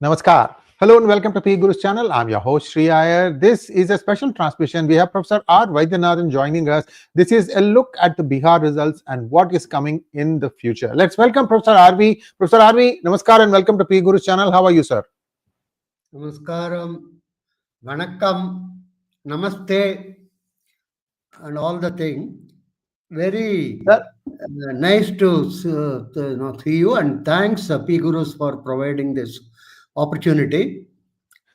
Namaskar. Hello and welcome to PGurus channel. I'm your host Sri Iyer. This is a special transmission. We have Prof R Vaidyanathan joining us. This is a look at the Bihar results and what is coming in the future. Let's welcome Prof R V. Prof R V, Namaskar and welcome to PGurus channel. How are you, sir? Namaskaram, Vanakkam, Namaste, and all the thing. Very nice to see you, and thanks PGurus for providing this opportunity.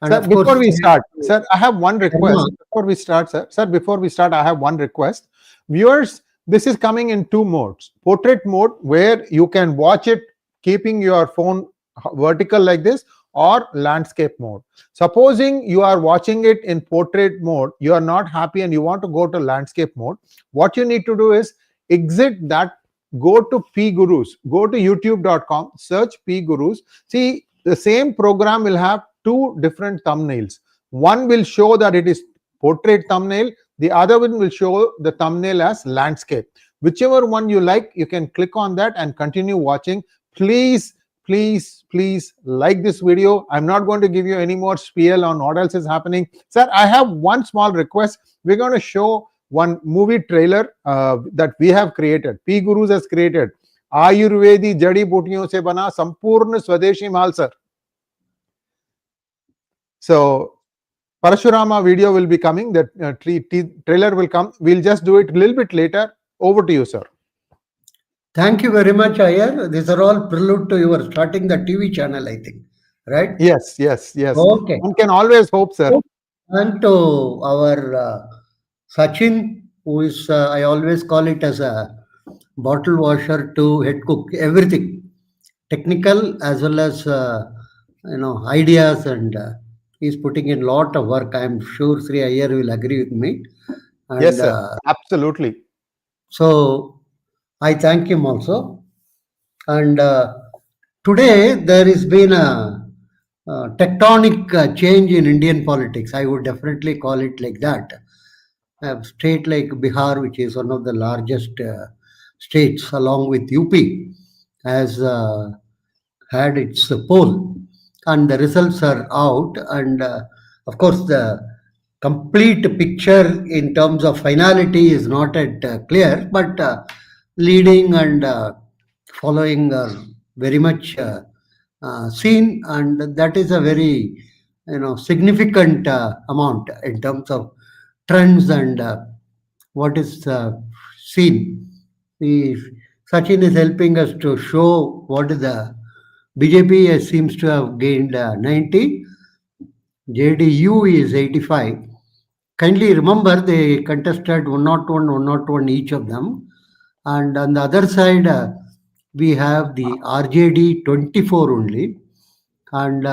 And sir, of before course, we start, sir, I have one request. Before we start, sir, before we start, I have one request. Viewers, this is coming in two modes. Portrait mode, where you can watch it keeping your phone vertical like this, or landscape mode. Supposing you are watching it in portrait mode, you are not happy and you want to go to landscape mode, what you need to do is exit that, go to PGurus, go to youtube.com, search PGurus. See, the same program will have two different thumbnails. One will show that it is portrait thumbnail, the other one will show the thumbnail as landscape. Whichever one you like, you can click on that and continue watching. Please like this video. I'm not going to give you any more spiel on what else is happening. Sir, I have one small request. We're going to show one movie trailer that we have created. PGurus has created. आयुर्वेदी जड़ी बूटियों से बना संपूर्ण स्वदेशी माल, sir. So Parashurama video will be coming. The trailer will come. We'll just do it a little bit later. Over to you, sir. Thank you very much, Iyer. These are all prelude to your starting the TV channel, I think, right? Yes. Okay. One can always hope, sir. And to our Sachin, who is, I always call it as a bottle washer to head cook, everything, technical as well as, ideas, and he's putting in a lot of work. I'm sure Sri Iyer will agree with me. And, yes, sir. Absolutely. So I thank him also. And today there has been a tectonic change in Indian politics. I would definitely call it like that. A state like Bihar, which is one of the largest states, along with UP, has had its poll, and the results are out. And of course, the complete picture in terms of finality is not yet clear, but leading and following are very much seen, and that is a very significant amount in terms of trends and what is seen. Sachin is helping us to show what is the BJP seems to have gained 90, JDU is 85. Kindly remember they contested 101, 101 each of them. And on the other side, we have the RJD 24 only, and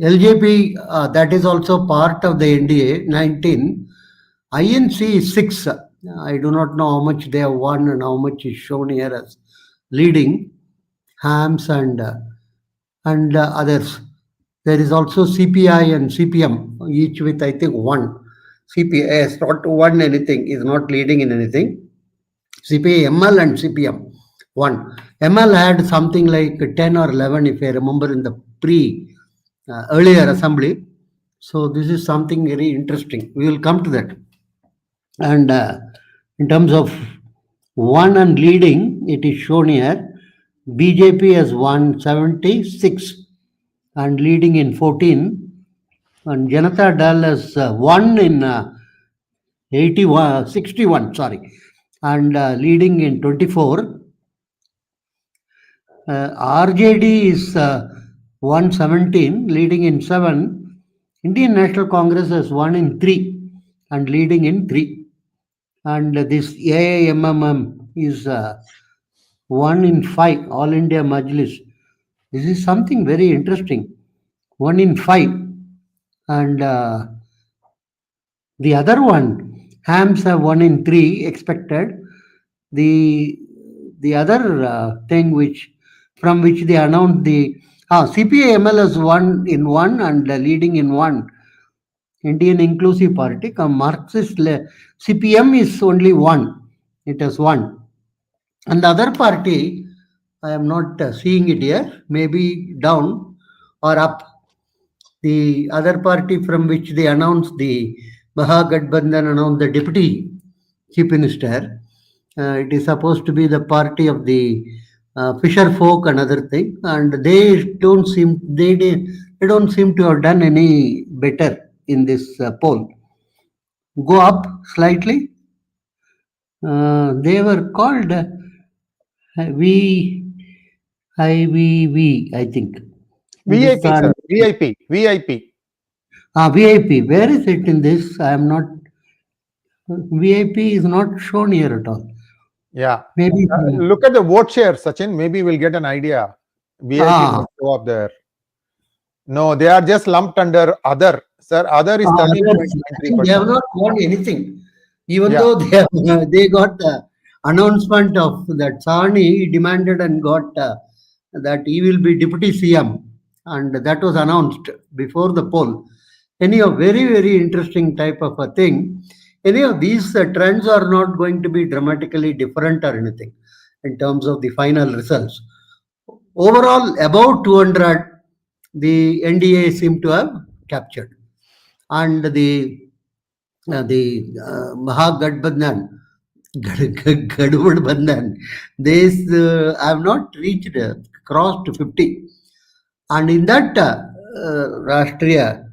LJP, that is also part of the NDA, 19. INC is 6. I do not know how much they have won and how much is shown here as leading. Hams and others. There is also CPI and CPM, each with, I think, 1. CPI has not won anything, is not leading in anything. CPI, ML and CPM, 1. ML had something like 10 or 11, if I remember, in the earlier assembly. So this is something very interesting. We will come to that. And in terms of one and leading, it is shown here. BJP has won 76 and leading in 14. And Janata Dal has won in 61, and leading in 24. RJD is 117, leading in 7. Indian National Congress has won in 3 and leading in 3. And this AIMMM is 1 in 5, All India Majlis. This is something very interesting. 1 in 5. And the other one, Hams have 1 in 3 expected. The other thing from which they announced the CPI-ML is 1 in 1 and leading in 1. Indian Inclusive Party, Marxist CPM is only 1. It has 1. And the other party, I am not seeing it here. Maybe down or up. The other party from which they announced the Mahagathbandhan announced the deputy chief minister. It is supposed to be the party of the fisher folk and other thing, and they don't seem to have done any better in this poll. Go up slightly. They were called V IVV, I think. VIP, Hindustan sir. VIP. VIP. VIP. Where is it in this? I am not. VIP is not shown here at all. Yeah. Maybe. Look at the vote share, Sachin. Maybe we'll get an idea. VIP will show up there. No, they are just lumped under other. Sir, other is Others, they have 13.93%. not got anything. Even Yeah. though they got the announcement of that Sani demanded and got that he will be deputy CM, and that was announced before the poll. Anyhow, very, very interesting type of a thing. Anyhow, these trends are not going to be dramatically different or anything in terms of the final results. Overall, about 200, the NDA seem to have captured, and the Mahagathbandhan, Gadbandhan, they have not reached crossed 50, and in that Rashtriya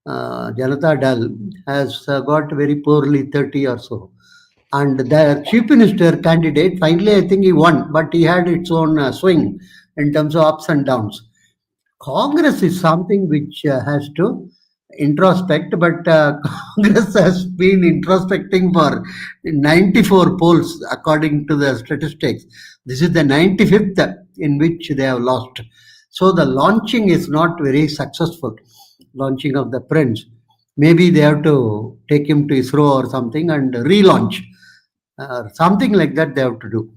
Janata Dal has got very poorly 30 or so. And the chief minister candidate, finally, I think he won, but he had its own swing in terms of ups and downs. Congress is something which has to introspect, but Congress has been introspecting for 94 polls according to the statistics. This is the 95th in which they have lost. So the launching is not very successful. Launching of the prince. Maybe they have to take him to ISRO or something and relaunch. Something like that they have to do.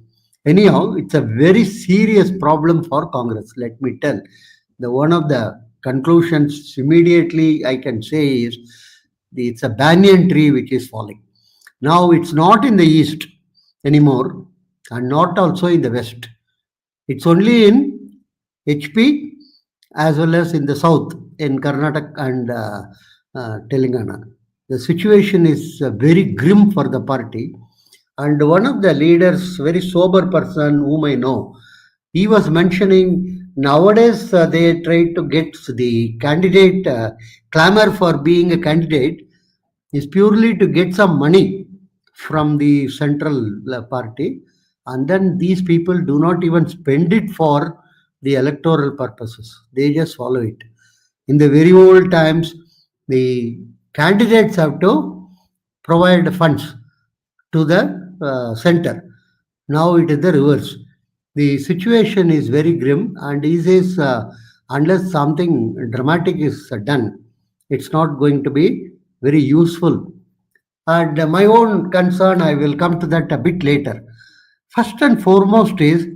Anyhow, it's a very serious problem for Congress, let me tell. One of the conclusions immediately I can say is it's a banyan tree which is falling. Now it's not in the east anymore and not also in the west. It's only in HP as well as in the south, in Karnataka and Telangana. The situation is very grim for the party. And one of the leaders, very sober person whom I know, he was mentioning nowadays they try to get the candidate clamor for being a candidate is purely to get some money from the central party, and then these people do not even spend it for the electoral purposes. They just follow it. In the very old times, the candidates have to provide funds to the center. Now it is the reverse. The situation is very grim, and he says unless something dramatic is done, it's not going to be very useful. And my own concern, I will come to that a bit later. First and foremost is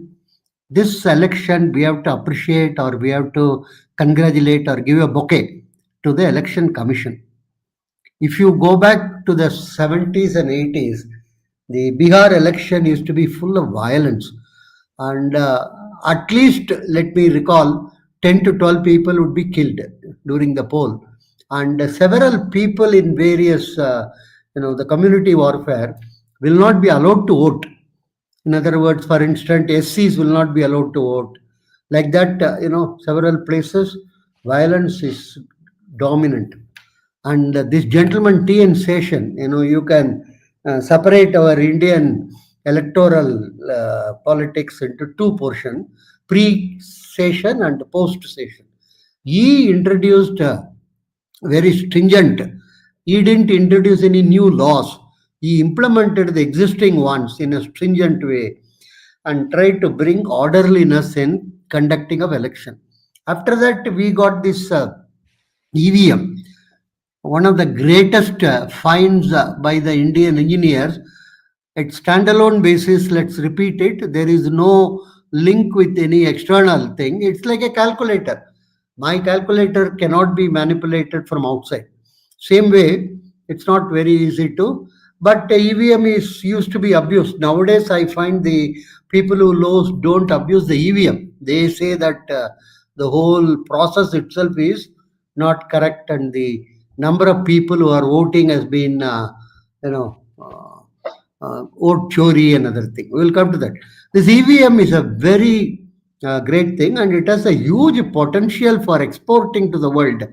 this election, we have to appreciate or we have to congratulate or give a bouquet to the election commission. If you go back to the 70s and 80s, the Bihar election used to be full of violence. And at least, let me recall, 10 to 12 people would be killed during the poll. And several people in various, the community warfare will not be allowed to vote. In other words, for instance, SCs will not be allowed to vote. Like that, several places, violence is dominant. And this gentleman T.N. Session, you can separate our Indian electoral politics into two portions, pre-session and post-session. He introduced very stringent. He didn't introduce any new laws. He implemented the existing ones in a stringent way and tried to bring orderliness in conducting of election. After that, we got this EVM, one of the greatest finds by the Indian engineers. At standalone basis, let's repeat it, there is no link with any external thing. It's like a calculator. My calculator cannot be manipulated from outside. Same way, it's not very easy to, but EVM is used to be abused. Nowadays, I find the people who don't abuse the EVM. They say that the whole process itself is not correct, and the number of people who are voting has been, vote chori and other thing. We will come to that. This EVM is a very great thing, and it has a huge potential for exporting to the world.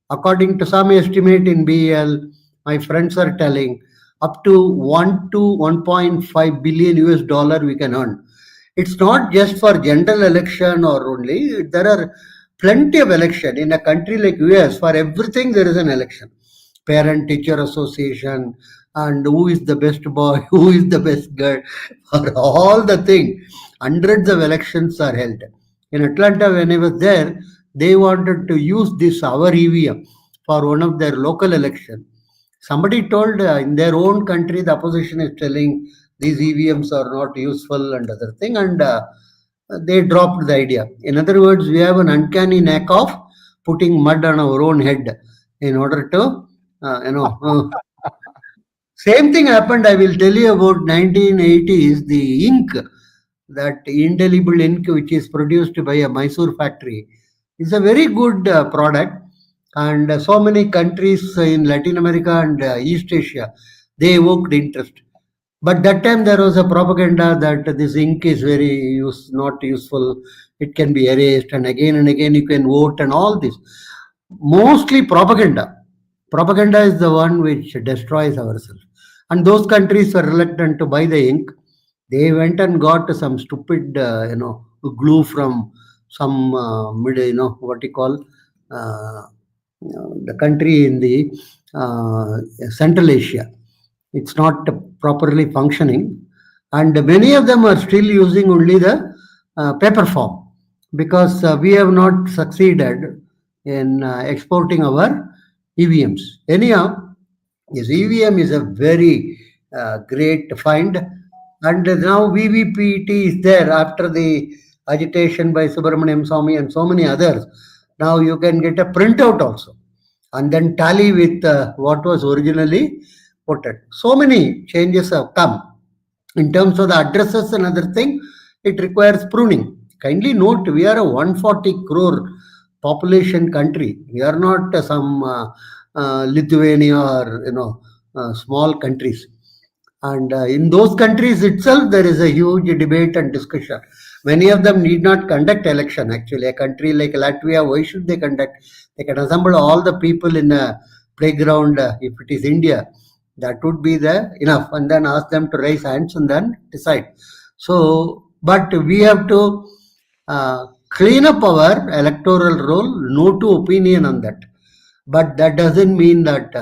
According to some estimate in BL, my friends are telling up to 1 to 1.5 billion US dollar we can earn. It's not just for general election or only. There are plenty of election in a country like US. For everything there is an election. Parent teacher association, and who is the best boy, who is the best girl, for all the thing. Hundreds of elections are held. In Atlanta, when I was there, they wanted to use this our EVM for one of their local election. Somebody told in their own country, the opposition is telling these EVMs are not useful and other thing, and they dropped the idea. In other words, we have an uncanny knack of putting mud on our own head in order to, same thing happened. I will tell you about 1980s. The ink, that indelible ink, which is produced by a Mysore factory, is a very good product. And so many countries in Latin America and East Asia, they evoked interest. But that time there was a propaganda that this ink is not useful. It can be erased, and again you can vote, and all this. Mostly propaganda. Propaganda is the one which destroys ourselves. And those countries were reluctant to buy the ink. They went and got some stupid, glue from some what you call the country in the Central Asia. It's not properly functioning, and many of them are still using only the paper form, because we have not succeeded in exporting our EVMs. Anyhow, this EVM is a very great find, and now VVPT is there after the agitation by Subramaniam Swamy and so many others. Now you can get a printout also, and then tally with what was originally voted. So many changes have come. In terms of the addresses and other thing, it requires pruning. Kindly note, we are a 140 crore population country. We are not some Lithuania or small countries. And in those countries itself, there is a huge debate and discussion. Many of them need not conduct election. Actually, a country like Latvia, why should they conduct? They can assemble all the people in a playground. If it is India, that would be enough, and then ask them to raise hands and then decide. So, but we have to clean up our electoral roll. No two opinion on that, but that doesn't mean that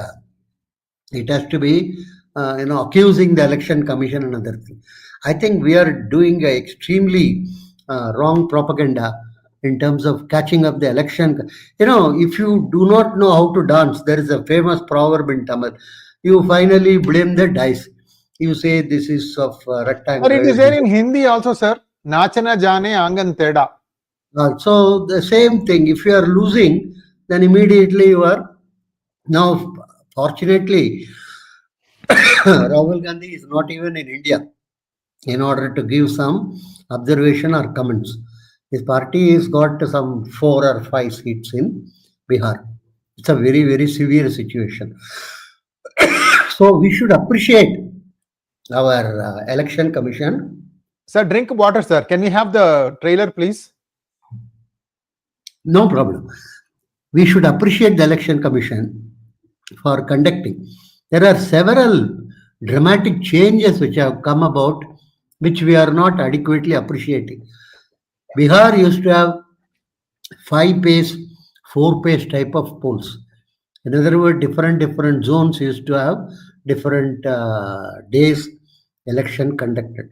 it has to be accusing the election commission and other thing. I think we are doing extremely wrong propaganda in terms of catching up the election. If you do not know how to dance, there is a famous proverb in Tamil. You finally blame the dice. You say this is of rectangle. But it is there in Hindi also, sir. Nachana jane angan teda. So the same thing. If you are losing, then immediately you are. Now, fortunately, Rahul Gandhi is not even in India in order to give some observation or comments. His party has got some 4 or 5 seats in Bihar. It's a very, very severe situation. So we should appreciate our election commission. Sir, drink water, sir. Can we have the trailer, please? No problem. We should appreciate the election commission for conducting. There are several dramatic changes which have come about, which we are not adequately appreciating. Bihar used to have 5-pace, 4-pace type of polls. In other words, different zones used to have different days election conducted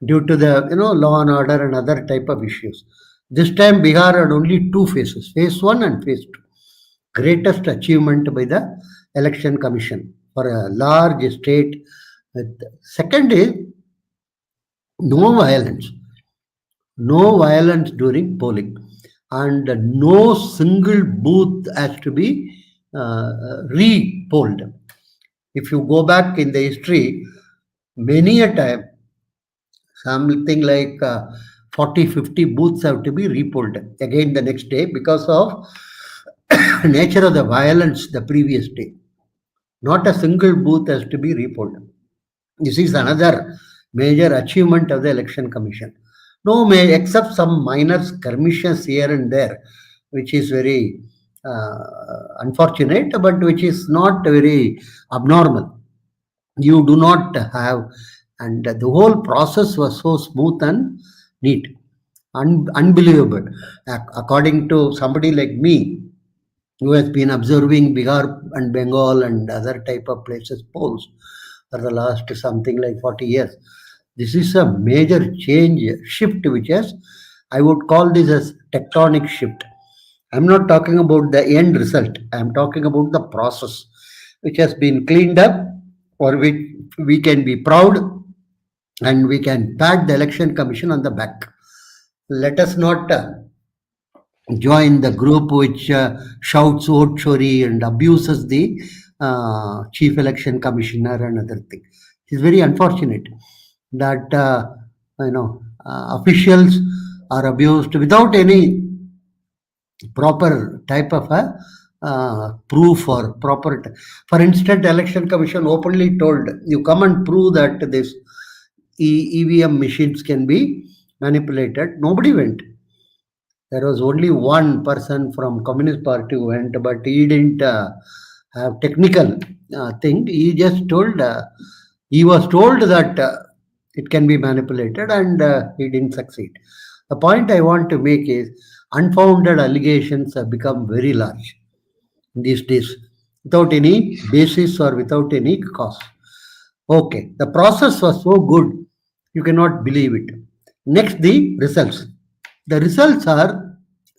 due to the law and order and other type of issues. This time Bihar had only 2 phases, phase 1 and phase 2. Greatest achievement by the election commission for a large state. Second is no violence during polling, and no single booth has to be re-polled. If you go back in the history, many a time Something like 40, 50 booths have to be repolled again the next day because of nature of the violence the previous day. Not a single booth has to be repolled. This is another major achievement of the Election Commission. No, may except some minor skirmishes here and there, which is very unfortunate, but which is not very abnormal. You do not have, and the whole process was so smooth and neat, unbelievable. According to somebody like me, who has been observing Bihar and Bengal and other type of places polls for the last something like 40 years. This is a major change, shift, which has, I would call this as tectonic shift. I'm not talking about the end result. I'm talking about the process, which has been cleaned up, or which we can be proud, and we can pat the Election Commission on the back. Let us not join the group which shouts vote chori and abuses the chief election commissioner and other thing. It's very unfortunate that officials are abused without any proper type of a proof or proper. For instance, election commission openly told you come and prove that this EVM machines can be manipulated. Nobody went. There was only one person from Communist Party who went, but he didn't have technical thing. He just told, he was told that it can be manipulated, and he didn't succeed. The point I want to make is unfounded allegations have become very large these days without any basis or without any cause. Okay, the process was so good, you cannot believe it. Next, the results. The results are,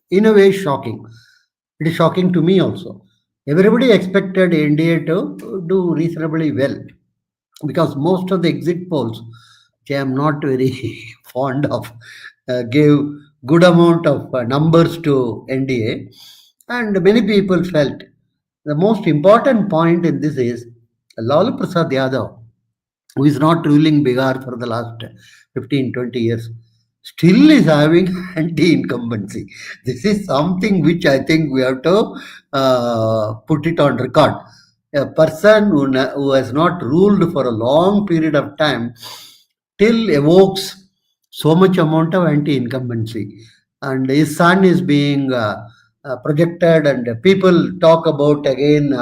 in a way, shocking. It is shocking to me also. Everybody expected NDA to do reasonably well because most of the exit polls, which I am not very fond of, gave good amount of numbers to NDA, and many people felt the most important point in this is Lalu Prasad Yadav, who is not ruling Bihar for the last 15, 20 years, still is having anti-incumbency. This is something which I think we have to put it on record. A person who has not ruled for a long period of time still evokes so much amount of anti-incumbency. And his son is being projected, and people talk about again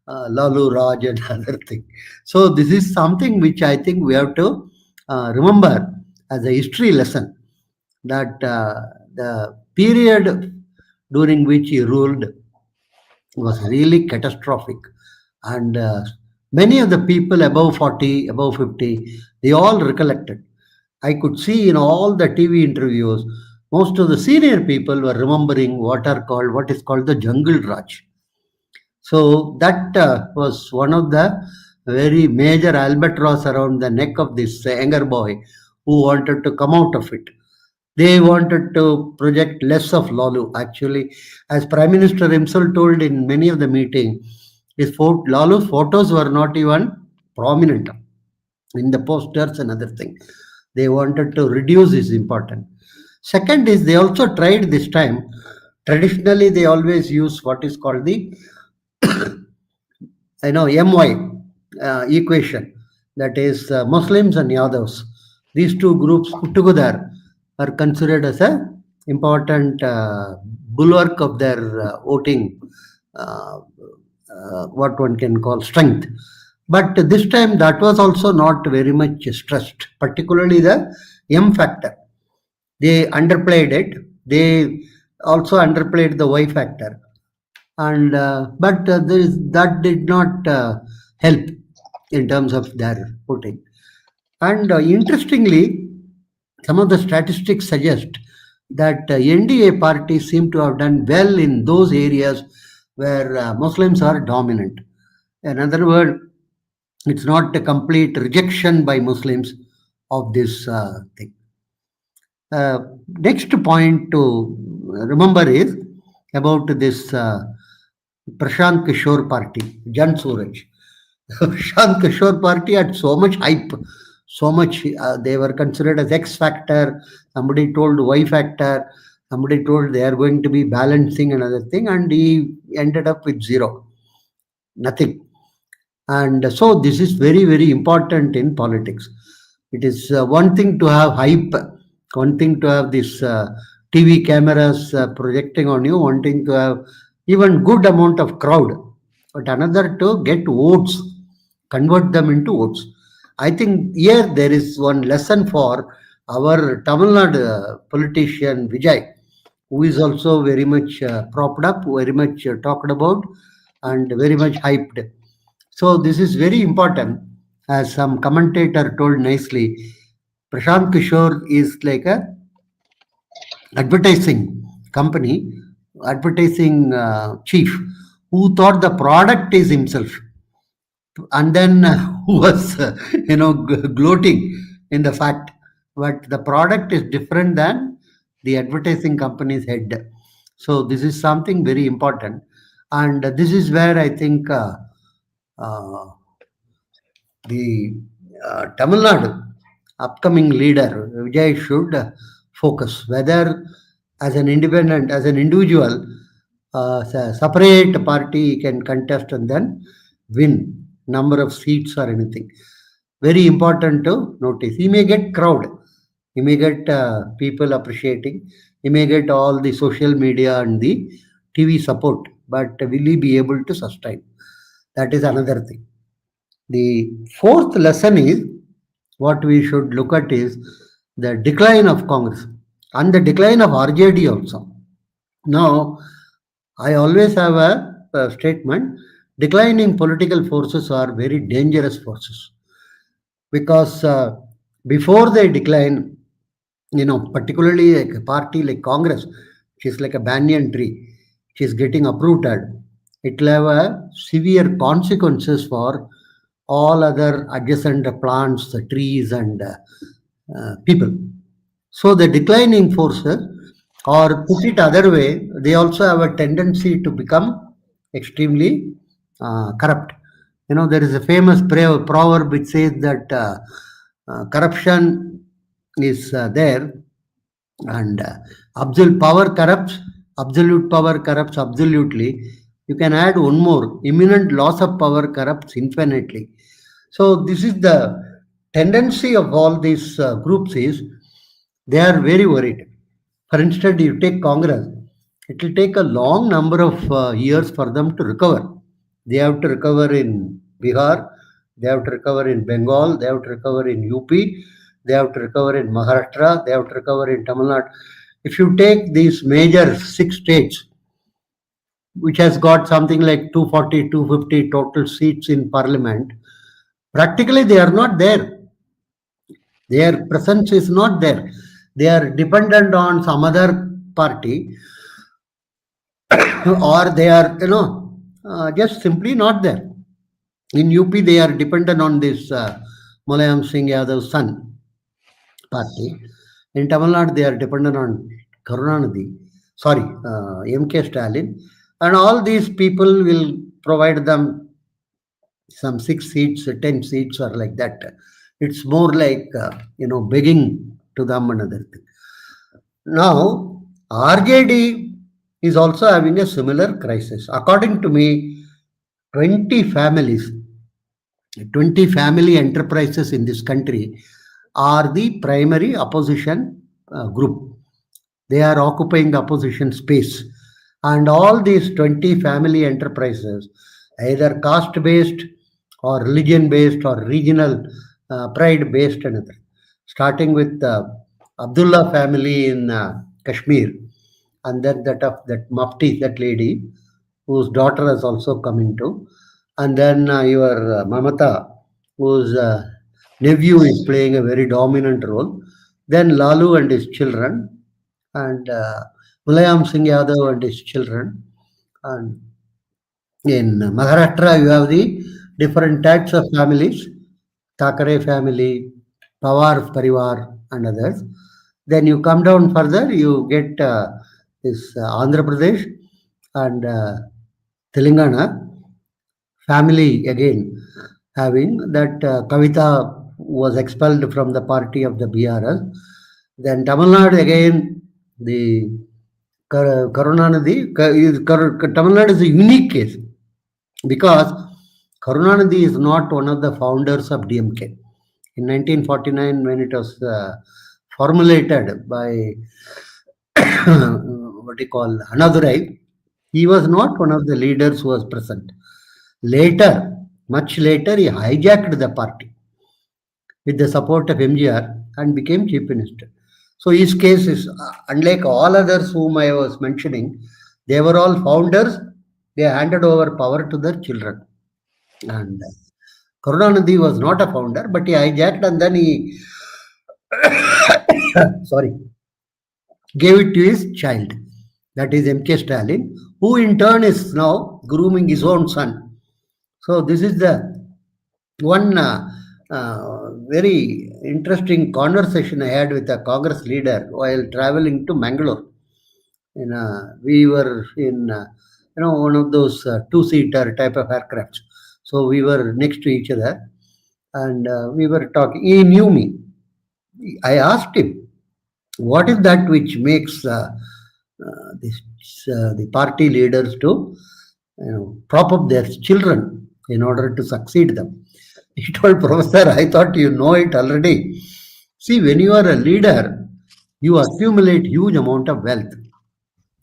Lalu Raj and other thing. So this is something which I think we have to remember as a history lesson, that the period during which he ruled was really catastrophic, and many of the people above 40, above 50, they all recollected. I could see in all the TV interviews, most of the senior people were remembering what is called the Jungle Raj. So that was one of the very major albatross around the neck of this younger boy who wanted to come out of it. They wanted to project less of Lalu. Actually, as Prime Minister himself told in many of the meetings, Lalu's photos were not even prominent in the posters and other things. They wanted to reduce his importance. Second is, they also tried this time. Traditionally, they always use what is called the MY equation. That is Muslims and Yadavs. These two groups put together are considered as a important bulwark of their voting, what one can call strength. But this time that was also not very much stressed, particularly the M factor. They underplayed it. They also underplayed the Y factor, and but that did not help in terms of their voting. And interestingly, some of the statistics suggest that NDA parties seem to have done well in those areas where Muslims are dominant. In other words, it's not a complete rejection by Muslims of this thing. Next point to remember is about this Prashant Kishore party, Jan Suraj. Prashant Kishore party had so much hype, so much. They were considered as X factor. Somebody told Y factor. Somebody told they are going to be balancing another thing, and he ended up with zero, nothing. And so this is very, very important in politics. It is one thing to have hype, one thing to have this TV cameras projecting on you, one thing to have even good amount of crowd, but another to get votes, convert them into votes. I think here there is one lesson for our Tamil Nadu politician Vijay, who is also very much propped up, very much talked about, and very much hyped. So this is very important, as some commentator told nicely. Prashant Kishore is like a advertising company, advertising chief, who thought the product is himself, and then who was gloating in the fact, but the product is different than the advertising company's head. So this is something very important, and this is where I think uh, the Tamil Nadu upcoming leader Vijay should focus, whether as an independent, as an individual, separate party can contest and then win number of seats or anything. Very important to notice. He may get crowd, he may get people appreciating, he may get all the social media and the TV support, but will he be able to sustain? That is another thing. The fourth lesson is what we should look at is the decline of Congress and the decline of RJD also. Now, I always have a statement: declining political forces are very dangerous forces, because before they decline, particularly like a party like Congress, which is like a banyan tree, which is getting uprooted, it will have severe consequences for all other adjacent plants, trees, and people. So the declining forces, or put it other way, they also have a tendency to become extremely corrupt. There is a famous proverb which says that corruption is there, and absolute power corrupts absolutely. You can add one more: imminent loss of power corrupts infinitely. So this is the tendency of all these groups, is they are very worried. For instance, you take Congress, it will take a long number of years for them to recover. They have to recover in Bihar, they have to recover in Bengal, they have to recover in UP, they have to recover in Maharashtra, they have to recover in Tamil Nadu. If you take these major 6 states, which has got something like 240, 250 total seats in parliament, practically they are not there. Their presence is not there. They are dependent on some other party, or they are, just simply not there. In UP, they are dependent on this Mulayam Singh Yadav's son party. In Tamil Nadu, they are dependent on Karunanidhi, sorry, MK Stalin. And all these people will provide them some 6 seats, 10 seats, or like that. It's more like, begging to them another thing. Now, RJD is also having a similar crisis. According to me, 20 families, 20 family enterprises in this country are the primary opposition group. They are occupying the opposition space. And all these 20 family enterprises, either caste based or religion based or regional pride based, another. Starting with Abdullah family in Kashmir, and then that of that Mufti, that lady, whose daughter has also come into, and then your Mamata, whose nephew is playing a very dominant role, then Lalu and his children, and Mulayam Singh Yadav and his children, and in Maharashtra you have the different types of families: Thakare family, Pawar Parivar, and others. Then you come down further, you get this Andhra Pradesh and Telangana family again, having that Kavita was expelled from the party of the Bihar. Then Tamil Nadu again, the Karunanidhi, Tamil Nadu is a unique case because Karunanidhi is not one of the founders of DMK. In 1949, when it was formulated by what you call Anadurai, he was not one of the leaders who was present. Later, much later, he hijacked the party with the support of MGR and became chief minister. So his case is unlike all others whom I was mentioning. They were all founders. They handed over power to their children. And Karunanidhi was not a founder, but he hijacked and then he sorry, gave it to his child, that is MK Stalin, who in turn is now grooming his own son. So this is the one very interesting conversation I had with a Congress leader while traveling to Mangalore. We were in one of those two-seater type of aircrafts. So we were next to each other, and we were talking. He knew me. I asked him, "What is that which makes the party leaders to prop up their children in order to succeed them?" He told, "Professor, I thought you know it already. See, when you are a leader, you accumulate huge amount of wealth,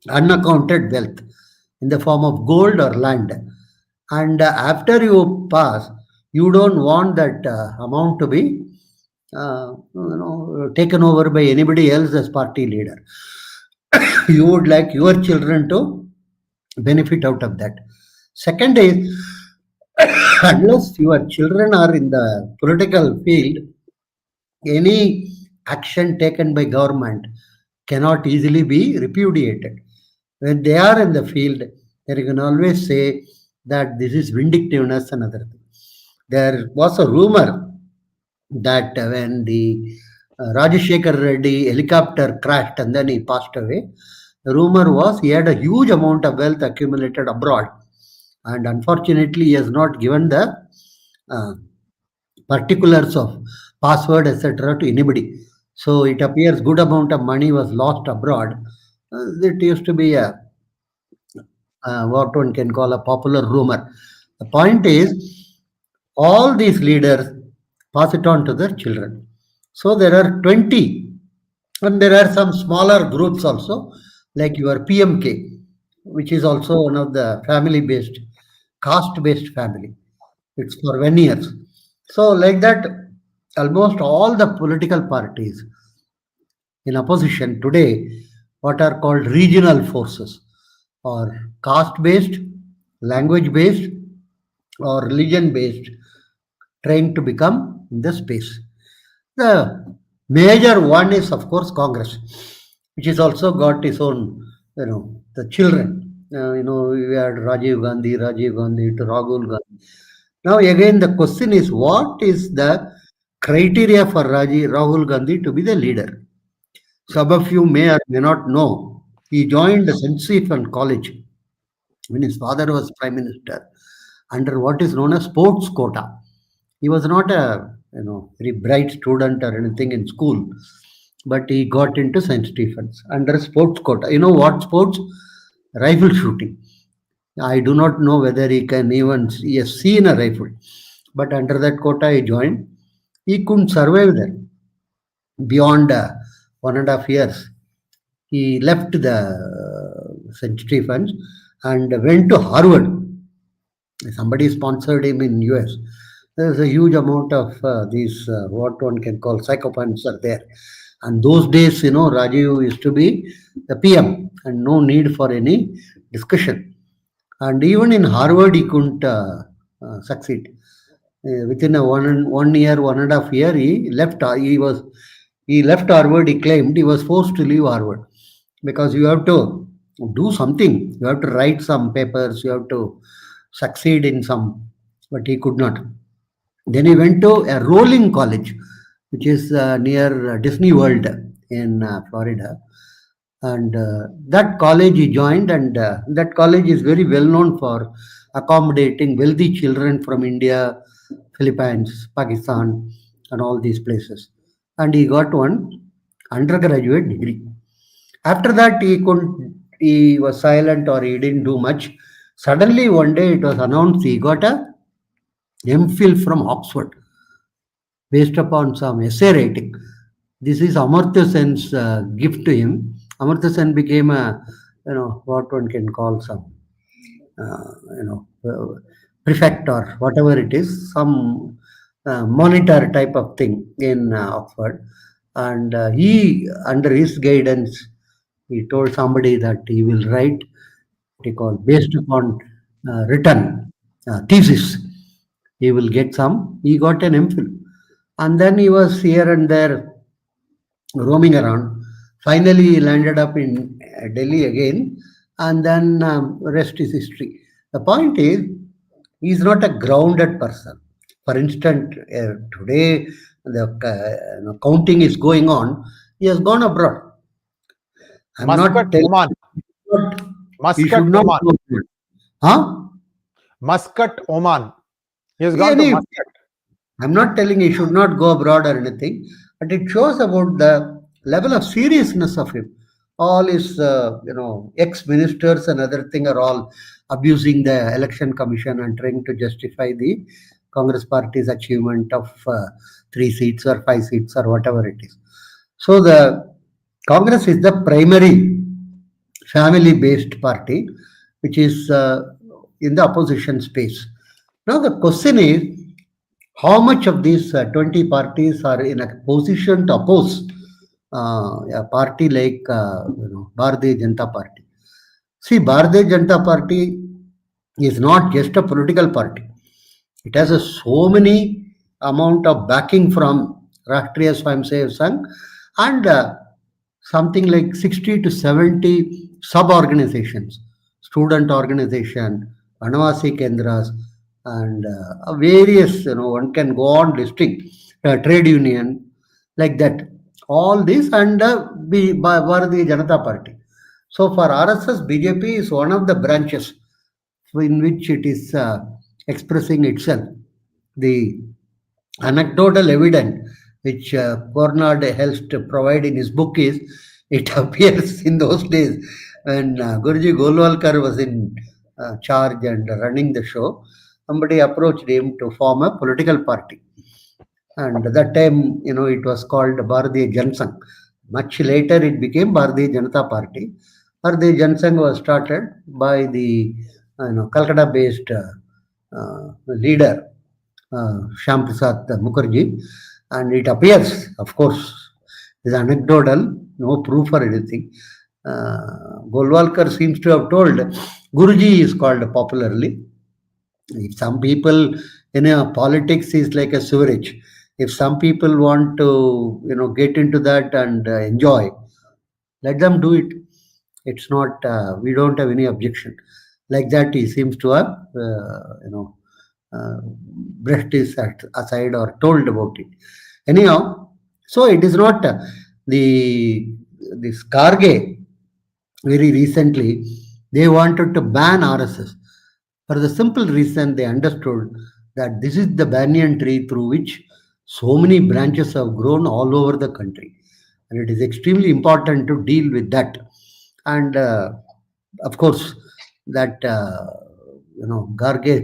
unaccounted wealth, in the form of gold or land. And after you pass, you don't want that amount to be taken over by anybody else as party leader. You would like your children to benefit out of that. Second is, unless your children are in the political field, any action taken by government cannot easily be repudiated. When they are in the field, they can always say that this is vindictiveness and other things. There was a rumor that when the Rajashekar Reddy helicopter crashed and then he passed away, the rumor was he had a huge amount of wealth accumulated abroad. And unfortunately, he has not given the particulars of password, etc. to anybody. So it appears good amount of money was lost abroad. It used to be a what one can call a popular rumor. The point is, all these leaders pass it on to their children. So there are 20, and there are some smaller groups also, like your PMK, which is also one of the family-based, caste-based family. It's for 1 year. So like that, almost all the political parties in opposition today, what are called regional forces, or caste-based, language-based, or religion-based, trying to become in the space. The major one is, of course, Congress, which has also got its own, the children. We had Rajiv Gandhi to Rahul Gandhi. Now, again, the question is, what is the criteria for Rahul Gandhi to be the leader? Some of you may or may not know, he joined St. Stephen College when his father was Prime Minister under what is known as sports quota. He was not a very bright student or anything in school, but he got into St. Stephen's under sports quota. You know what sports? Rifle shooting. I do not know whether he has seen a rifle, but under that quota he joined. He couldn't survive there beyond 1.5 years. He left the St. Stephen's and went to Harvard. Somebody sponsored him in US. There's a huge amount of these what one can call psychopaths are there. And those days, Rajiv used to be the PM and no need for any discussion. And even in Harvard, he couldn't succeed. Within a 1 year, 1.5 year, he left. He left Harvard. He claimed he was forced to leave Harvard because you have to do something. You have to write some papers. You have to succeed in some, but he could not. Then he went to a Rolling College, which is near Disney World in Florida. And that college he joined, and that college is very well known for accommodating wealthy children from India, Philippines, Pakistan, and all these places. And he got one undergraduate degree. After that, he was silent or he didn't do much. Suddenly, one day it was announced he got a MPhil from Oxford based upon some essay writing. This is Amartya Sen's gift to him. Amartya Sen became a, what one can call some, prefect or whatever it is, some monitor type of thing in Oxford. And he, under his guidance, he told somebody that he will write what he called based upon written thesis. He will get some. He got an MPhil, and then he was here and there roaming around. Finally, he landed up in Delhi again, and then rest is history. The point is, he is not a grounded person. For instance, today the counting is going on. He has gone abroad. I'm Muscat, not telling Oman. he Muscat, should not Oman. go abroad. Huh? Muscat, Oman. He has gone to Any, Muscat. I'm not telling he should not go abroad or anything, but it shows about the level of seriousness of him. All his, ex-ministers and other thing are all abusing the election commission and trying to justify the Congress party's achievement of 3 seats or 5 seats or whatever it is. So the Congress is the primary family-based party, which is in the opposition space. Now the question is, how much of these 20 parties are in a position to oppose a party like Bharatiya Janata Party? See, Bharatiya Janata Party is not just a political party. It has so many amount of backing from Rashtriya Swayamsevak Sangh and something like 60 to 70 sub-organizations, student organization, Anavasi Kendras, and various, one can go on listing, trade union, like that. All this and Bharatiya Janata Party. So for RSS, BJP is one of the branches in which it is expressing itself. The anecdotal evidence which Cornard helps to provide in his book is, it appears in those days when Guruji Golwalkar was in charge and running the show, somebody approached him to form a political party. And at that time, it was called Bharatiya Jansangh. Much later, it became Bharatiya Janata Party. Bharatiya Jansangh was started by the Calcutta-based leader, Shyam Prasad Mukherjee. And it appears, of course, is anecdotal, no proof or anything. Golwalkar seems to have told, Guruji is called popularly. If some people, politics is like a sewerage. If some people want to, get into that and enjoy, let them do it. It's not, we don't have any objection. Like that, he seems to have, brushed his aside or told about it. Anyhow, so it is not this Karge, very recently, they wanted to ban RSS for the simple reason they understood that this is the banyan tree through which so many branches have grown all over the country. And it is extremely important to deal with that. And of course, that,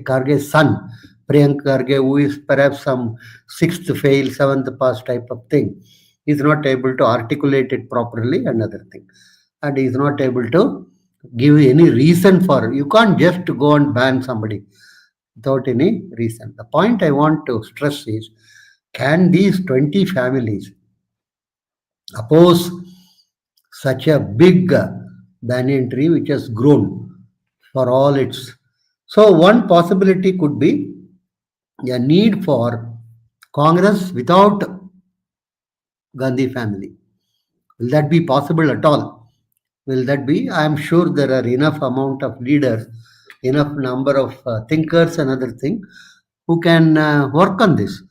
Garge's son, Priyank Garge, who is perhaps some 6th fail, 7th pass type of thing, is not able to articulate it properly, another thing. And he is not able to give any reason for it. You can't just go and ban somebody without any reason. The point I want to stress is, can these 20 families oppose such a big banyan tree which has grown for all its... So one possibility could be a need for Congress without Gandhi family. Will that be possible at all? Will that be? I am sure there are enough amount of leaders, enough number of thinkers and other things who can work on this.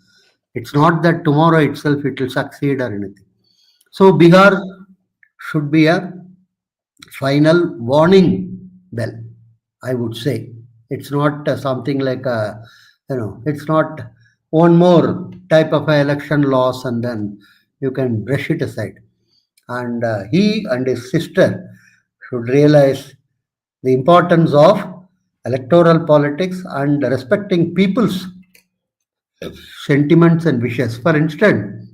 It's not that tomorrow itself it will succeed or anything. So Bihar should be a final warning bell, I would say. It's not something like a, it's not one more type of a election loss, and then you can brush it aside. And he and his sister should realize the importance of electoral politics and respecting people's sentiments and wishes. For instance,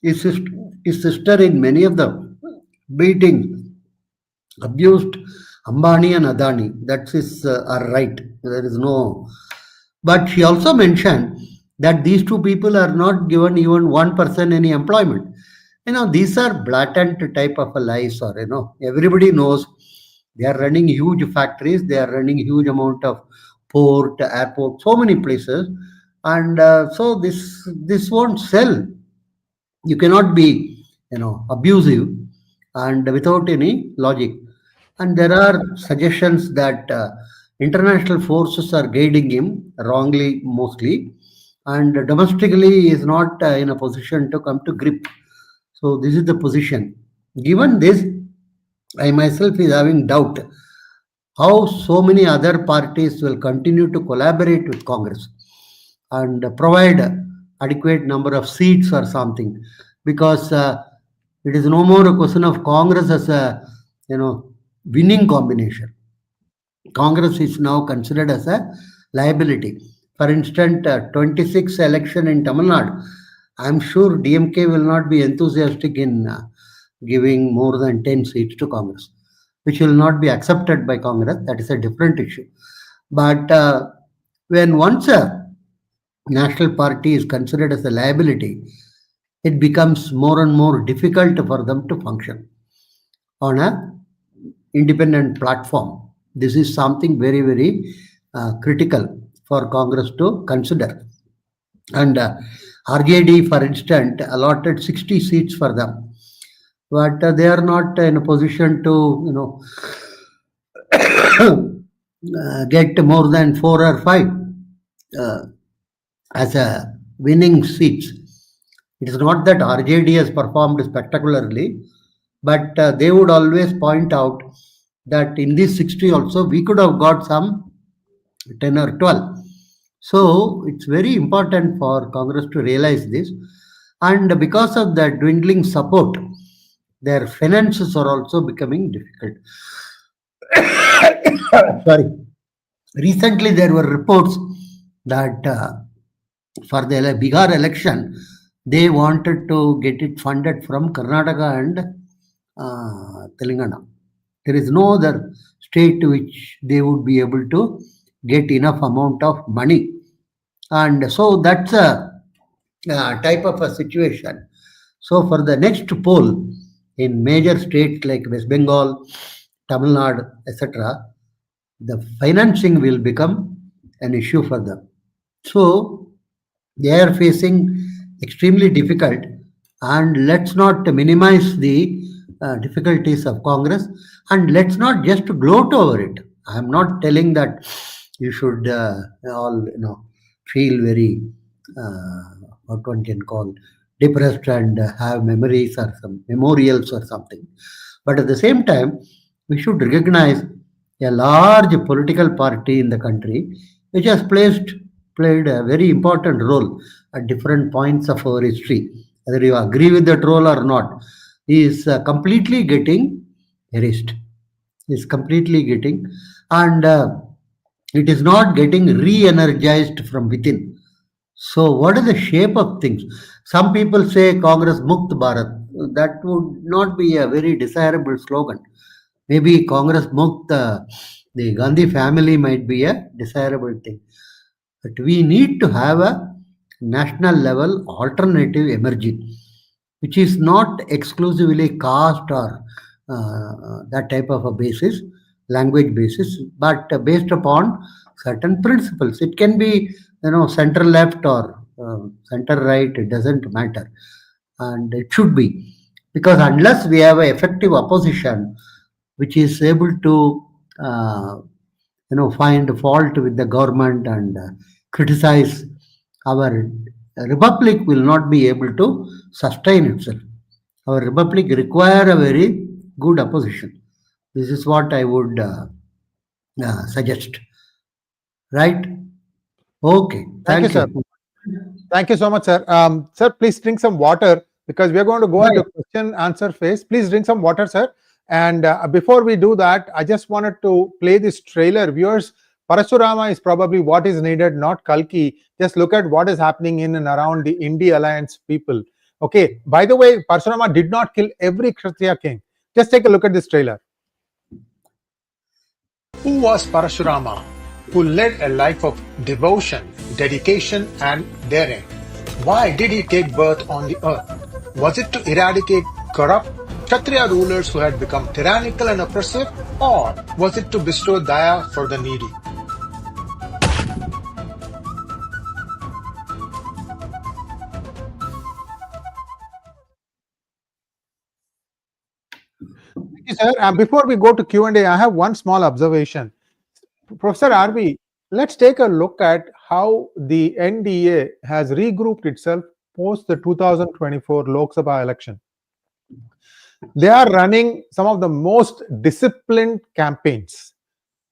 his sister in many of the meetings abused Ambani and Adani. That's his our right. There is no. But she also mentioned that these two people are not given even 1% any employment. These are blatant type of a lies, or everybody knows they are running huge factories, they are running huge amount of port, airport, so many places, and so this won't sell. You cannot be abusive and without any logic. And there are suggestions that international forces are guiding him wrongly mostly, and domestically he is not in a position to come to grip. So this is the position. Given this, I myself is having doubt how so many other parties will continue to collaborate with Congress and provide adequate number of seats or something, because it is no more a question of Congress as a winning combination. Congress is now considered as a liability. For instance, 26 election in Tamil Nadu, I'm sure DMK will not be enthusiastic in giving more than 10 seats to Congress, which will not be accepted by Congress. That is a different issue. But when once a national party is considered as a liability, it becomes more and more difficult for them to function on a independent platform. This is something very, very critical for Congress to consider. And RJD, for instance, allotted 60 seats for them, but they are not in a position to, get more than 4 or 5 uh, as a winning seats. It is not that RJD has performed spectacularly, but they would always point out that in these 60 also we could have got some 10 or 12. So it's very important for Congress to realize this. And because of the dwindling support, their finances are also becoming difficult. Sorry. Recently, there were reports that for the Bihar election, they wanted to get it funded from Karnataka and Telangana. There is no other state to which they would be able to get enough amount of money. And so that's a type of a situation. So for the next poll in major states like West Bengal, Tamil Nadu, etc., the financing will become an issue for them. So they are facing extremely difficult, and let's not minimize the difficulties of Congress, and let's not just gloat over it. I am not telling that you should all feel very what one can call depressed and have memories or some memorials or something. But at the same time, we should recognize a large political party in the country which has played a very important role at different points of our history. Whether you agree with that role or not, is completely getting erased. Is completely getting, and it is not getting re-energized from within. So, what is the shape of things? Some people say Congress Mukt Bharat. That would not be a very desirable slogan. Maybe Congress Mukt, the Gandhi family might be a desirable thing. But we need to have a national level alternative emerging, which is not exclusively caste or that type of a basis, language basis, but based upon certain principles. It can be, center left or center right, it doesn't matter. And it should be. Because unless we have an effective opposition which is able to find fault with the government and criticize, our republic will not be able to sustain itself. Our republic require a very good opposition. This is what I would suggest. Right? Okay. Thank you, Thank sir. you. Thank you so much, sir. Sir, please drink some water because we are going to go into question answer phase. Please drink some water, sir. And before we do that, I just wanted to play this trailer. Viewers, Parasurama is probably what is needed, not Kalki. Just look at what is happening in and around the India Alliance people. Okay, by the way, Parasurama did not kill every Kshatriya king. Just take a look at this trailer. Who was Parashurama, who led a life of devotion, dedication, and daring? Why did he take birth on the earth? Was it to eradicate corrupt Kshatriya rulers who had become tyrannical and oppressive, or was it to bestow daya for the needy? Thank you, sir. Before we go to Q&A, I have one small observation. Professor RV, let's take a look at how the NDA has regrouped itself post the 2024 Lok Sabha election. They are running some of the most disciplined campaigns.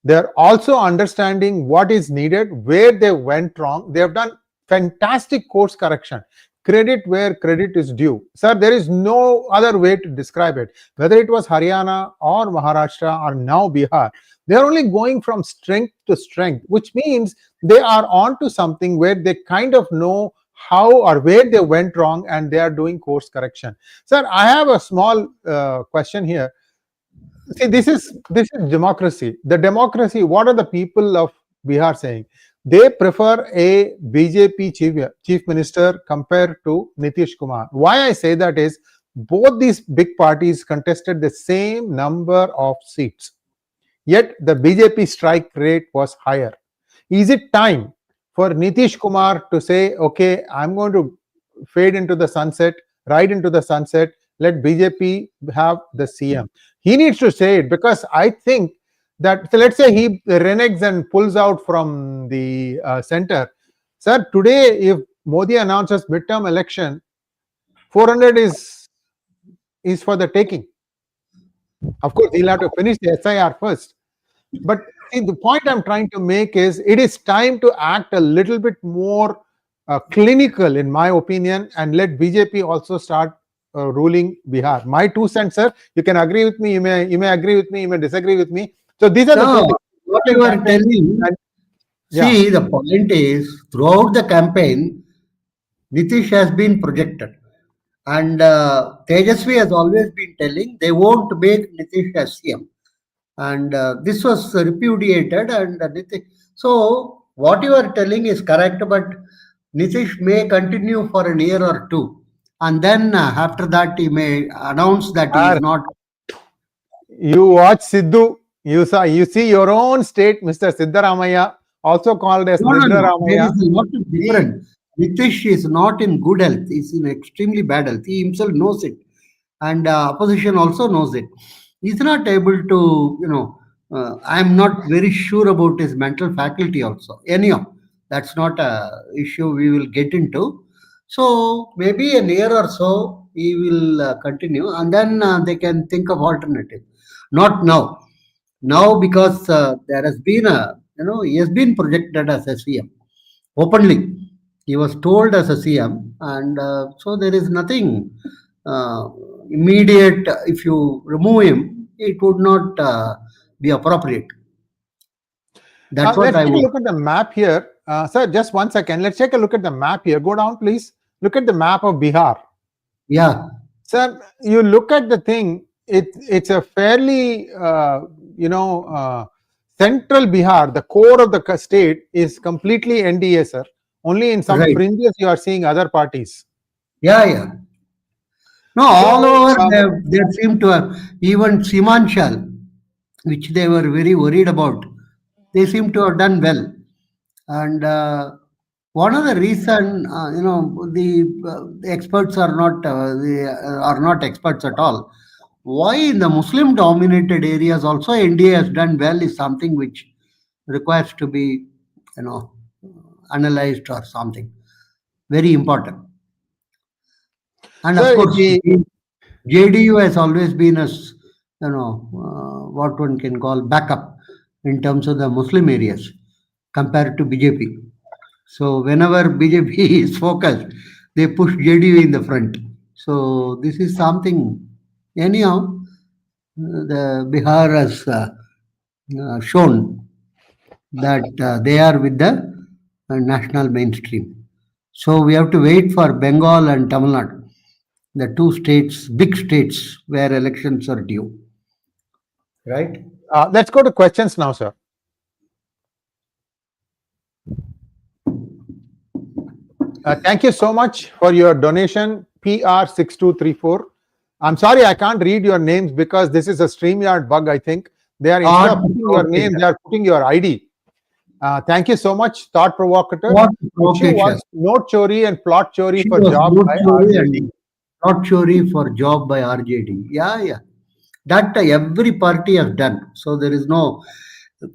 They're also understanding what is needed, where they went wrong. They have done fantastic course correction. Credit where credit is due. Sir, there is no other way to describe it. Whether it was Haryana or Maharashtra or now Bihar, they are only going from strength to strength, which means they are on to something where they kind of know how or where they went wrong and they are doing course correction. Sir, I have a small question here. See, this is democracy. The democracy, what are the people of Bihar saying? They prefer a BJP chief minister compared to Nitish Kumar. Why I say that is, both these big parties contested the same number of seats, yet the BJP strike rate was higher. Is it time for Nitish Kumar to say, okay, I'm going to fade into the sunset, ride into the sunset, let BJP have the CM? He needs to say it, because I think that, so let's say he reneges and pulls out from the center. Sir, today if Modi announces midterm election, 400 is for the taking. Of course, he'll have to finish the SIR first. But see, the point I'm trying to make is, it is time to act a little bit more clinical, in my opinion, and let BJP also start ruling Bihar. My 2 cents, sir. You can agree with me. You may agree with me. You may disagree with me. So these are the what you are telling. See, the point is, throughout the campaign, Nitish has been projected. And Tejashwi has always been telling they won't make Nitish as CM. And this was repudiated. And Nitish, so what you are telling is correct, but Nitish may continue for a year or two. And then after that, he may announce that he is not. You watch Sidhu, you see your own state, Mr. Siddaramaiah, also called as Niddaramaiah. There is a lot of difference. Nitish is not in good health. He's in extremely bad health. He himself knows it. And opposition also knows it. He's not able to, I'm not very sure about his mental faculty also. Anyhow, that's not a issue we will get into. So maybe a year or so he will continue, and then they can think of alternative. Not now. Now, because there has been he has been projected as a CM openly. He was told as a CM, and so there is nothing immediate. If you remove him, it would not be appropriate. That's what I would. Let's take a look at the map here. Sir, just 1 second. Let's take a look at the map here. Go down, please. Look at the map of Bihar. Yeah. Sir, you look at the thing, it's a fairly, central Bihar, the core of the state is completely NDA, sir. Only in some fringes you are seeing other parties. Yeah. No, all over they seem to have, even Simanchal, which they were very worried about, they seem to have done well. And one of the reason, the experts are not experts at all. Why in the Muslim-dominated areas also NDA has done well is something which requires to be, analyzed or something very important. And of course, JDU has always been what one can call backup in terms of the Muslim areas compared to BJP. So whenever BJP is focused, they push JDU in the front. So this is something. Anyhow, the Bihar has shown that they are with the national mainstream. So we have to wait for Bengal and Tamil Nadu, the two states, big states where elections are due. Right? Let's go to questions now, sir. Thank you so much for your donation, PR6234. I'm sorry I can't read your names because this is a StreamYard bug, I think. They are instead of putting your name, they are putting your ID. Thank you so much, Thought Provocateur. Issue was Note Chori and Plot Chori for Job by RJD. Plot Chori for Job by RJD. Yeah. That every party has done. So there is no,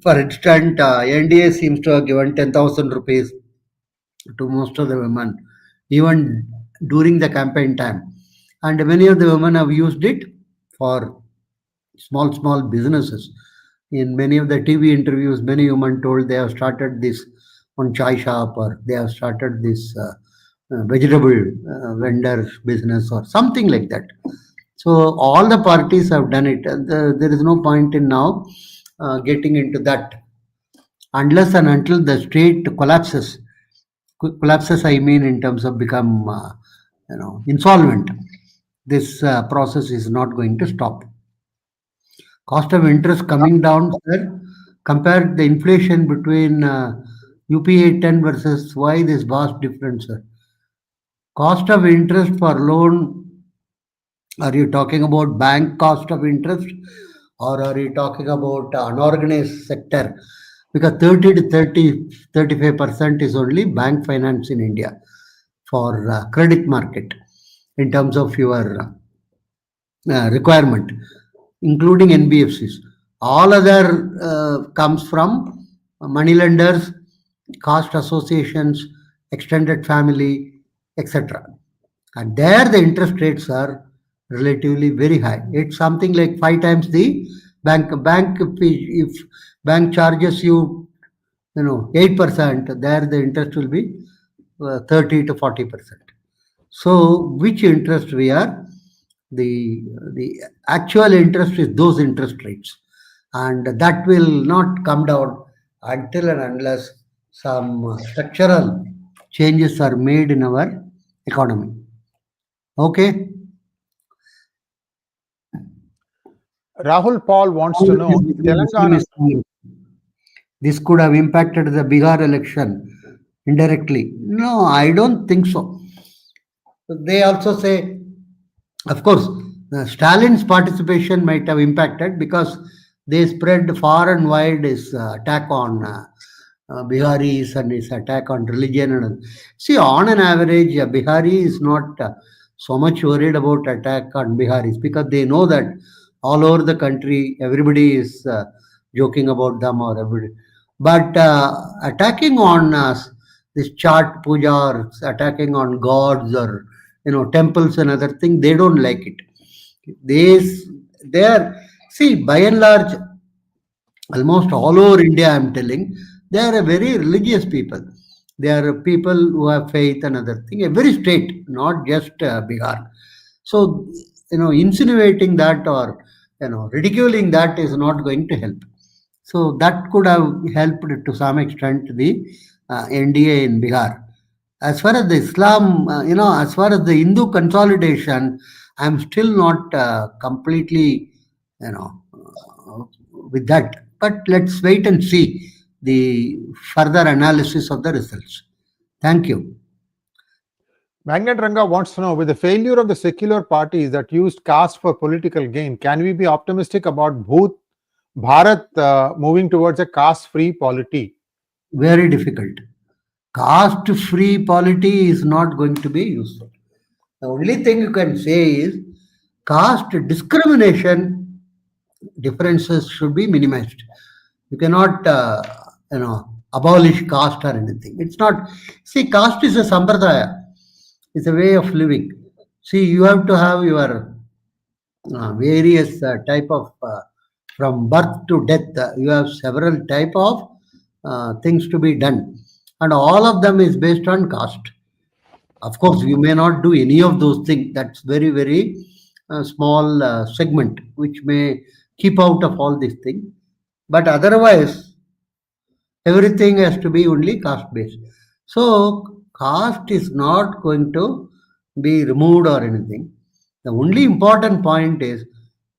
for instance, NDA seems to have given 10,000 rupees to most of the women, even during the campaign time. And many of the women have used it for small businesses. In many of the TV interviews, many women told they have started this one chai shop, or they have started this vegetable vendor business or something like that. So all the parties have done it. There is no point in now getting into that, unless and until the state collapses. Collapses, I mean, in terms of become insolvent. This process is not going to stop. Cost of interest coming down, sir. Compare the inflation between UPA 10 versus why this vast difference, sir. Cost of interest for loan, are you talking about bank cost of interest, or are you talking about unorganized sector? Because 30 to 35% is only bank finance in India for credit market in terms of your requirement, including NBFCs. All other comes from money lenders, caste associations, extended family, etc. And there the interest rates are relatively very high. It's something like 5 times the bank. If bank charges you 8%, there the interest will be 30 to 40%. So which interest we are? The actual interest is those interest rates, and that will not come down until and unless some structural changes are made in our economy. Okay. Rahul Paul wants to know if Telangana. This could have impacted the Bihar election indirectly. No, I don't think so. They also say, of course, Stalin's participation might have impacted because they spread far and wide his attack on Biharis and his attack on religion. And see, on an average, Bihari is not so much worried about attack on Biharis because they know that all over the country, everybody is joking about them or everybody. But attacking on this chart puja or attacking on gods or temples and other thing, they don't like it. They are, see, by and large, almost all over India, I'm telling, they are a very religious people. They are people who have faith and other thing. Every state, not just Bihar. So insinuating that or ridiculing that is not going to help. So that could have helped to some extent the NDA in Bihar. As far as the Islam, as far as the Hindu consolidation, I'm still not completely, with that. But let's wait and see the further analysis of the results. Thank you. Magnet Ranga wants to know, with the failure of the secular parties that used caste for political gain, can we be optimistic about Bharat moving towards a caste-free polity? Very difficult. Caste-free polity is not going to be useful. The only thing you can say is caste discrimination differences should be minimized. You cannot, abolish caste or anything. It's not. See, caste is a sampradaya. It's a way of living. See, you have to have your various type of from birth to death. You have several type of things to be done. and all of them is based on caste. Of course, you may not do any of those things. That's very, very small segment which may keep out of all these things. But otherwise, everything has to be only caste based. So, caste is not going to be removed or anything. The only important point is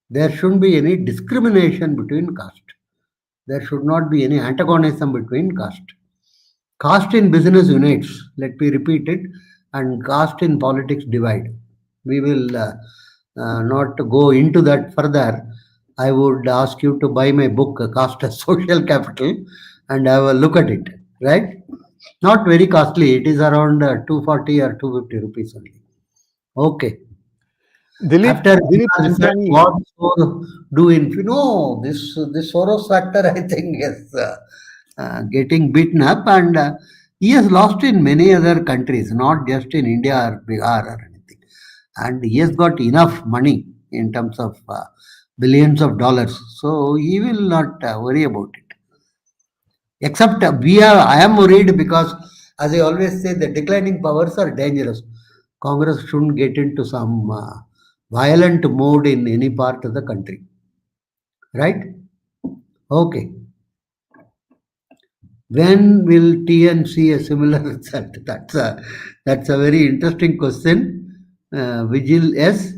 there shouldn't be any discrimination between caste. There should not be any antagonism between caste. Caste in business unites, let me repeat it, and caste in politics divide. We will not go into that further. I would ask you to buy my book, Caste as Social Capital, and have a look at it, right? Not very costly. It is around 240 or 250 rupees only. Okay. Dilip, After Dilip Ansani, what so do in this Soros factor, I think is getting beaten up, and he has lost in many other countries, not just in India or Bihar or anything. And he has got enough money in terms of billions of dollars, so he will not worry about it. Except I am worried because, as I always say, the declining powers are dangerous. Congress shouldn't get into some violent mode in any part of the country. Right? Okay. When will TN see a similar result? That's a very interesting question. Vigil, yes.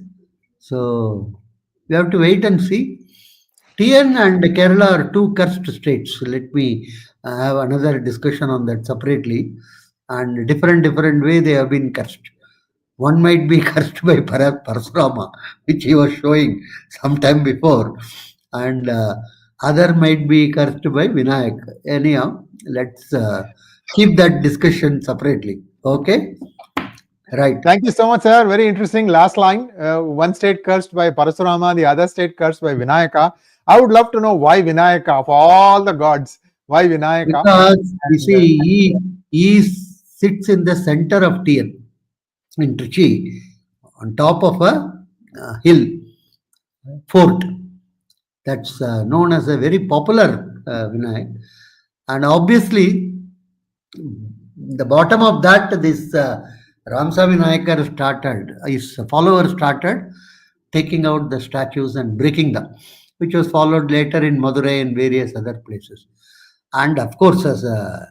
So we have to wait and see. TN and Kerala are two cursed states. Let me have another discussion on that separately. And different way they have been cursed. One might be cursed by Parasurama, which he was showing some time before, and other might be cursed by Vinayak. Anyhow, let's keep that discussion separately. Okay? Right. Thank you so much, sir. Very interesting last line. One state cursed by Parasurama, the other state cursed by Vinayaka. I would love to know why Vinayaka, of all the gods, why Vinayaka? Because you see, he sits in the center of TN in Trichy, on top of a hill, fort. That's known as a very popular Vinayak. And obviously, the bottom of that, this Ramsamy Nayakar started, his followers started taking out the statues and breaking them, which was followed later in Madurai and various other places. And of course, as a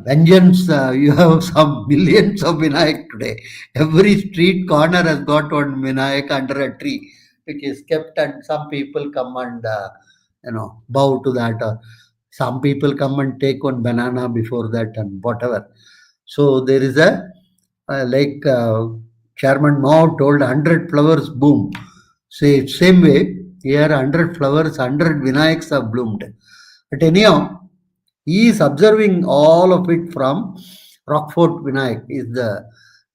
vengeance, you have some millions of Vinayak today. Every street corner has got one Vinayak under a tree, which is kept, and some people come and bow to that, or some people come and take one banana before that, and whatever. So there is a like Chairman Mao told, 100 flowers boom. Say same way here, 100 flowers, 100 Vinayaks have bloomed. But anyhow, he is observing all of it from Rockfort Vinayak.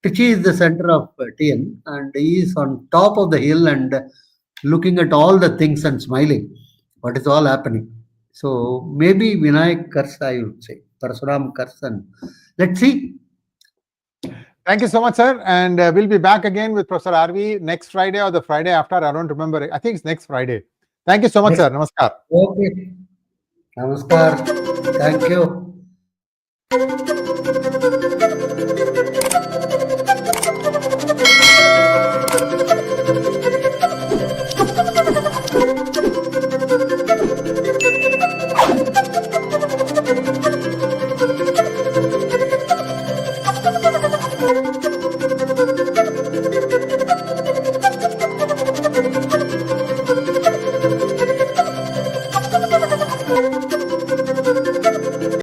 Trichy is the center of TN, and he is on top of the hill and looking at all the things and smiling. What is all happening? So maybe Vinayak curse, I would say. Parasuram curse, and let's see. Thank you so much, sir. And we'll be back again with Professor RV next Friday or the Friday after. I don't remember. I think it's next Friday. Thank you so much, sir. Namaskar. Okay. Namaskar. Thank you.